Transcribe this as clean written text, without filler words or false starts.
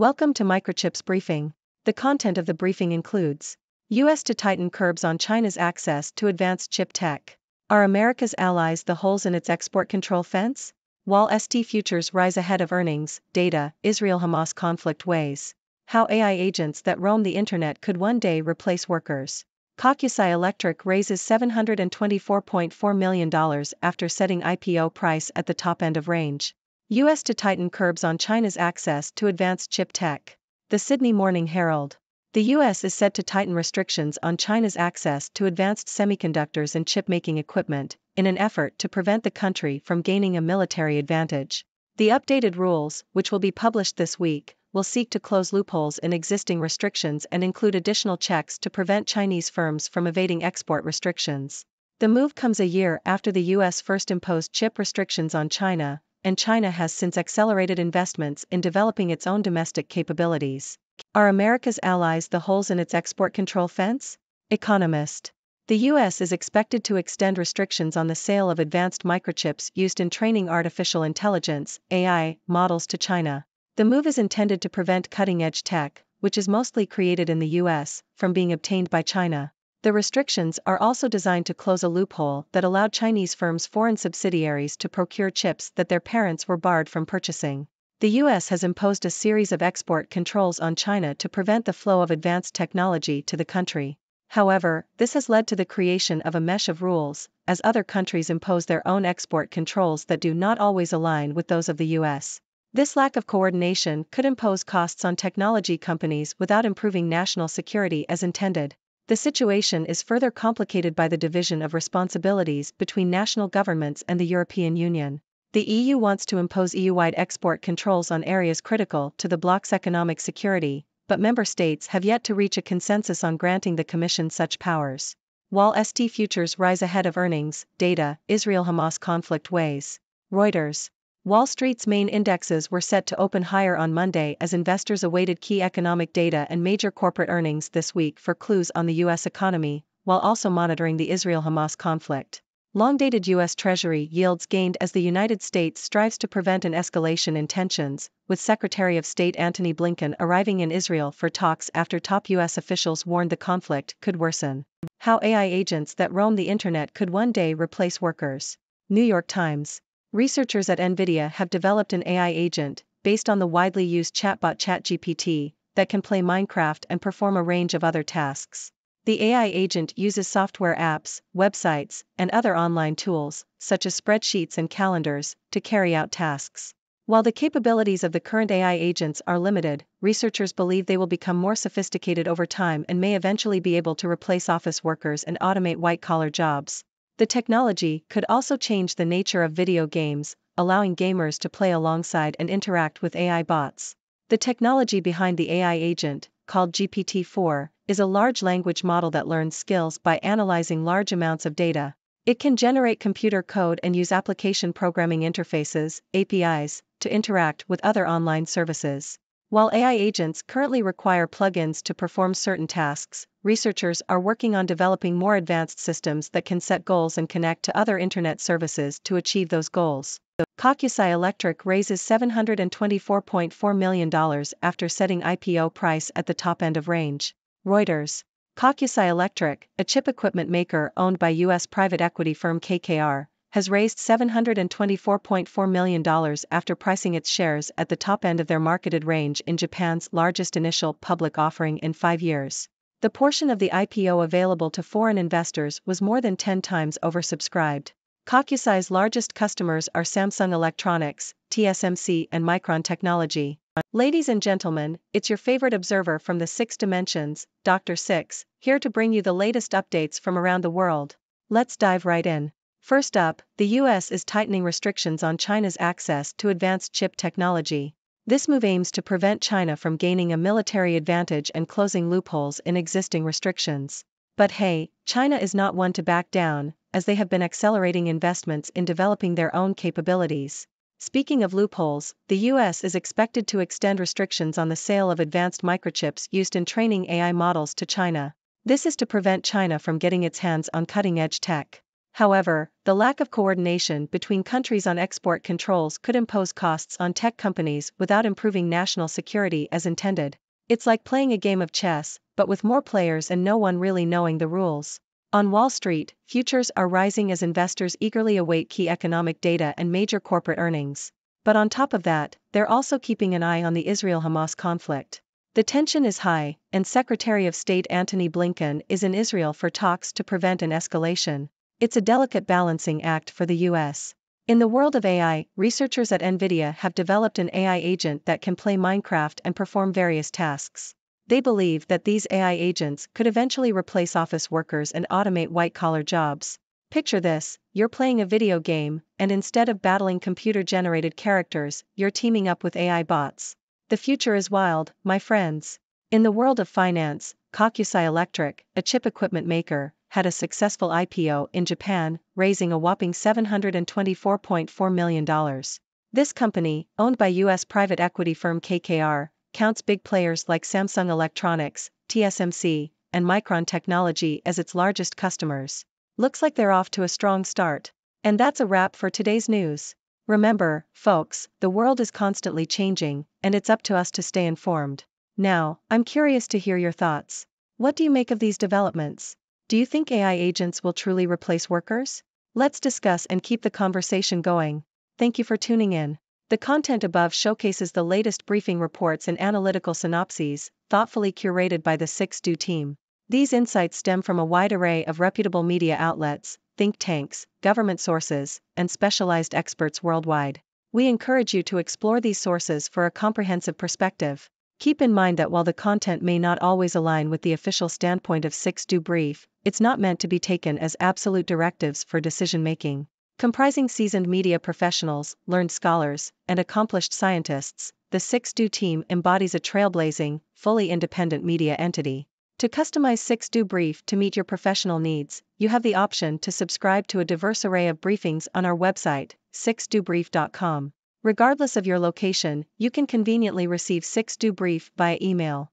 Welcome to Microchip's briefing. The content of the briefing includes U.S. to tighten curbs on China's access to advanced chip tech. Are America's allies the holes in its export control fence? While ST futures rise ahead of earnings, data, Israel-Hamas conflict weighs. How AI agents that roam the internet could one day replace workers. Kokusai Electric raises $724.4 million after setting IPO price at the top end of range. U.S. to tighten curbs on China's access to advanced chip tech. The Sydney Morning Herald. The U.S. is set to tighten restrictions on China's access to advanced semiconductors and chip-making equipment, in an effort to prevent the country from gaining a military advantage. The updated rules, which will be published this week, will seek to close loopholes in existing restrictions and include additional checks to prevent Chinese firms from evading export restrictions. The move comes a year after the U.S. first imposed chip restrictions on China, and China has since accelerated investments in developing its own domestic capabilities. Are America's allies the holes in its export control fence? Economist. The U.S. is expected to extend restrictions on the sale of advanced microchips used in training artificial intelligence (AI) models to China. The move is intended to prevent cutting-edge tech, which is mostly created in the U.S., from being obtained by China. The restrictions are also designed to close a loophole that allowed Chinese firms' foreign subsidiaries to procure chips that their parents were barred from purchasing. The U.S. has imposed a series of export controls on China to prevent the flow of advanced technology to the country. However, this has led to the creation of a mesh of rules, as other countries impose their own export controls that do not always align with those of the U.S. This lack of coordination could impose costs on technology companies without improving national security as intended. The situation is further complicated by the division of responsibilities between national governments and the European Union. The EU wants to impose EU-wide export controls on areas critical to the bloc's economic security, but member states have yet to reach a consensus on granting the Commission such powers. While ST futures rise ahead of earnings, data, Israel-Hamas conflict weighs. Reuters. Wall Street's main indexes were set to open higher on Monday as investors awaited key economic data and major corporate earnings this week for clues on the U.S. economy, while also monitoring the Israel-Hamas conflict. Long-dated U.S. Treasury yields gained as the United States strives to prevent an escalation in tensions, with Secretary of State Antony Blinken arriving in Israel for talks after top U.S. officials warned the conflict could worsen. How AI agents that roam the internet could one day replace workers. New York Times. Researchers at NVIDIA have developed an AI agent, based on the widely used chatbot ChatGPT, that can play Minecraft and perform a range of other tasks. The AI agent uses software apps, websites, and other online tools, such as spreadsheets and calendars, to carry out tasks. While the capabilities of the current AI agents are limited, researchers believe they will become more sophisticated over time and may eventually be able to replace office workers and automate white-collar jobs. The technology could also change the nature of video games, allowing gamers to play alongside and interact with AI bots. The technology behind the AI agent, called GPT-4, is a large language model that learns skills by analyzing large amounts of data. It can generate computer code and use application programming interfaces, APIs, to interact with other online services. While AI agents currently require plugins to perform certain tasks, researchers are working on developing more advanced systems that can set goals and connect to other internet services to achieve those goals. Kokusai Electric raises $724.4 million after setting IPO price at the top end of range. Reuters. Kokusai Electric, a chip equipment maker owned by U.S. private equity firm KKR, has raised $724.4 million after pricing its shares at the top end of their marketed range in Japan's largest initial public offering in 5 years. The portion of the IPO available to foreign investors was more than 10 times oversubscribed. Kokusai's largest customers are Samsung Electronics, TSMC, and Micron Technology. Ladies and gentlemen, it's your favorite observer from the 6 dimensions, Dr. Six, here to bring you the latest updates from around the world. Let's dive right in. First up, the U.S. is tightening restrictions on China's access to advanced chip technology. This move aims to prevent China from gaining a military advantage and closing loopholes in existing restrictions. But hey, China is not one to back down, as they have been accelerating investments in developing their own capabilities. Speaking of loopholes, the U.S. is expected to extend restrictions on the sale of advanced microchips used in training AI models to China. This is to prevent China from getting its hands on cutting-edge tech. However, the lack of coordination between countries on export controls could impose costs on tech companies without improving national security as intended. It's like playing a game of chess, but with more players and no one really knowing the rules. On Wall Street, futures are rising as investors eagerly await key economic data and major corporate earnings. But on top of that, they're also keeping an eye on the Israel-Hamas conflict. The tension is high, and Secretary of State Antony Blinken is in Israel for talks to prevent an escalation. It's a delicate balancing act for the US. In the world of AI, researchers at NVIDIA have developed an AI agent that can play Minecraft and perform various tasks. They believe that these AI agents could eventually replace office workers and automate white-collar jobs. Picture this, you're playing a video game, and instead of battling computer-generated characters, you're teaming up with AI bots. The future is wild, my friends. In the world of finance, Kokusai Electric, a chip equipment maker, had a successful IPO in Japan, raising a whopping $724.4 million. This company, owned by US private equity firm KKR, counts big players like Samsung Electronics, TSMC, and Micron Technology as its largest customers. Looks like they're off to a strong start. And that's a wrap for today's news. Remember, folks, the world is constantly changing, and it's up to us to stay informed. Now, I'm curious to hear your thoughts. What do you make of these developments? Do you think AI agents will truly replace workers? Let's discuss and keep the conversation going. Thank you for tuning in. The content above showcases the latest briefing reports and analytical synopses, thoughtfully curated by the 6Do team. These insights stem from a wide array of reputable media outlets, think tanks, government sources, and specialized experts worldwide. We encourage you to explore these sources for a comprehensive perspective. Keep in mind that while the content may not always align with the official standpoint of 6Do Brief, it's not meant to be taken as absolute directives for decision-making. Comprising seasoned media professionals, learned scholars, and accomplished scientists, the 6Do team embodies a trailblazing, fully independent media entity. To customize 6Do Brief to meet your professional needs, you have the option to subscribe to a diverse array of briefings on our website, 6dobrief.com. Regardless of your location, you can conveniently receive 6Do Brief via email.